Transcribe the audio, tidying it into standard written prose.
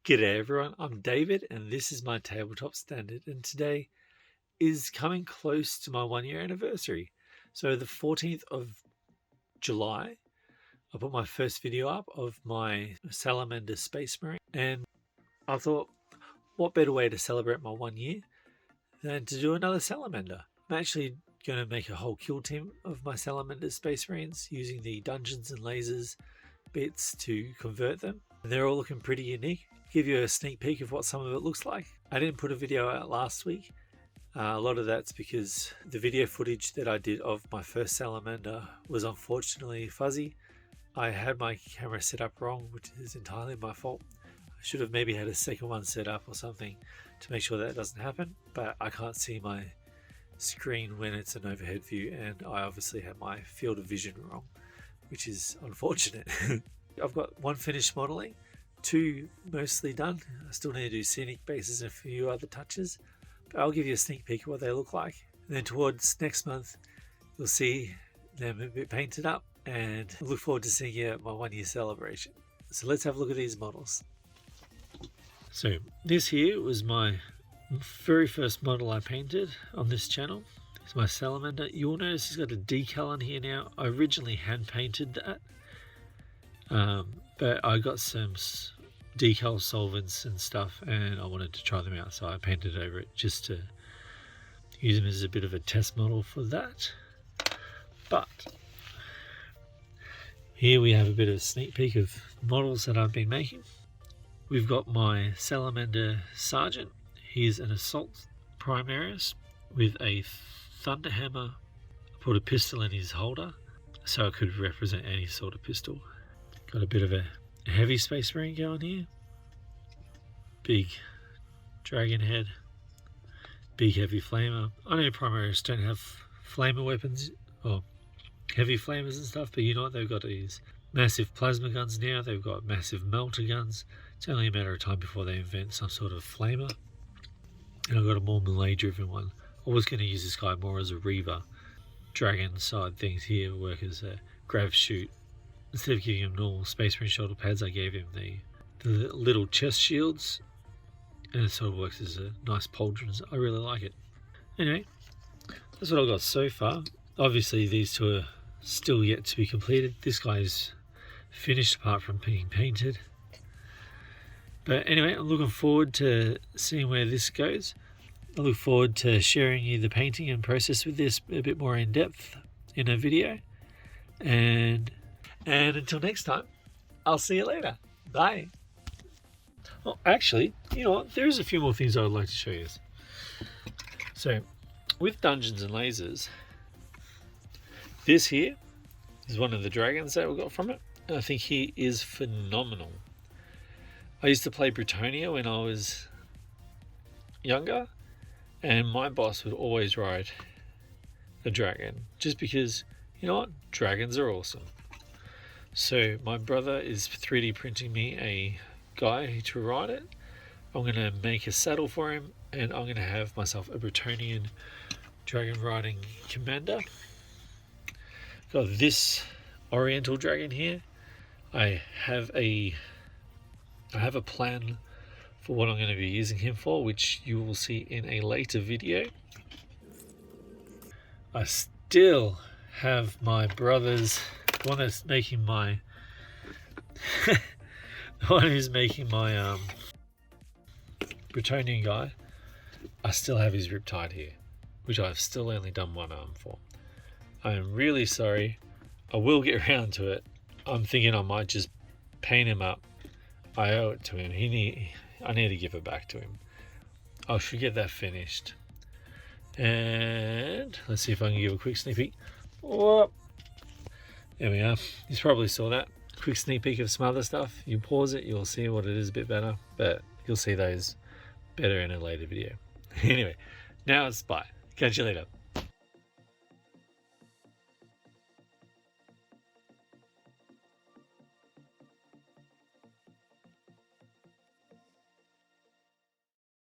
G'day everyone, I'm David and this is my tabletop standard, and today is coming close to my 1 year anniversary. So the 14th of July, I put my first video up of my Salamander Space Marine, and I thought what better way to celebrate my 1 year than to do another Salamander. I'm actually going to make a whole kill team of my Salamander Space Marines using the Dungeons and Lasers bits to convert them. They're all looking pretty unique. Give you a sneak peek of what some of it looks like. I didn't put a video out last week. A lot of that's because the video footage that I did of my first Salamander was unfortunately fuzzy. I had my camera set up wrong, which is entirely my fault. I should have maybe had a second one set up or something to make sure that doesn't happen, but I can't see my screen when it's an overhead view, and I obviously had my field of vision wrong, which is unfortunate. I've got one finished modeling, two mostly done. I still need to do scenic bases and a few other touches, but I'll give you a sneak peek of what they look like. And then towards next month, you'll see them a bit painted up, and I look forward to seeing you at my 1 year celebration. So let's have a look at these models. So this here was my very first model I painted on this channel. It's my Salamander. You'll notice he's got a decal on here now. I originally hand painted that. But I got some decal solvents and stuff and I wanted to try them out, so I painted over it just to use them as a bit of a test model for that. But here we have a bit of a sneak peek of models that I've been making. We've got my Salamander Sergeant. He's an assault Primaris with a Thunderhammer. I put a pistol in his holder so it could represent any sort of pistol. Got a bit of a heavy Space Marine going here. Big dragon head. Big heavy flamer. I know Primaris don't have flamer weapons or heavy flamers and stuff, but you know what? They've got these massive plasma guns now. They've got massive melter guns. It's only a matter of time before they invent some sort of flamer. And I've got a more melee driven one. I was going to use this guy more as a Reaver. Dragon side things here work as a grav shoot. Instead of giving him normal Space Marine shoulder pads, I gave him the little chest shields, and it sort of works as a nice pauldron. I really like it. Anyway, that's what I've got so far. Obviously these two are still yet to be completed. This guy's finished apart from being painted. But anyway, I'm looking forward to seeing where this goes. I look forward to sharing you the painting and process with this a bit more in depth in a video. And until next time, I'll see you later. Bye. Oh, actually, you know what? There's a few more things I would like to show you. So, with Dungeons and Lasers, this here is one of the dragons that we got from it. And I think he is phenomenal. I used to play Britonia when I was younger, and my boss would always ride a dragon, just because, you know what? Dragons are awesome. So my brother is 3D printing me a guy to ride it. I'm going to make a saddle for him, and I'm going to have myself a Bretonian dragon riding commander. Got this Oriental dragon here. I have a plan for what I'm going to be using him for, which you will see in a later video. I still have my brother's, the one that's making my the one who's making my Bretonian guy. I still have his riptide here, which I've still only done one arm for. I am really sorry. I will get around to it. I'm thinking I might just paint him up. I owe it to him. I need to give it back to him. I should get that finished. And let's see if I can give a quick sneak peek. Whoop. There we are. You probably saw that. Quick sneak peek of some other stuff. You pause it, you'll see what it is a bit better, but you'll see those better in a later video. Anyway, now it's bye. Catch you later.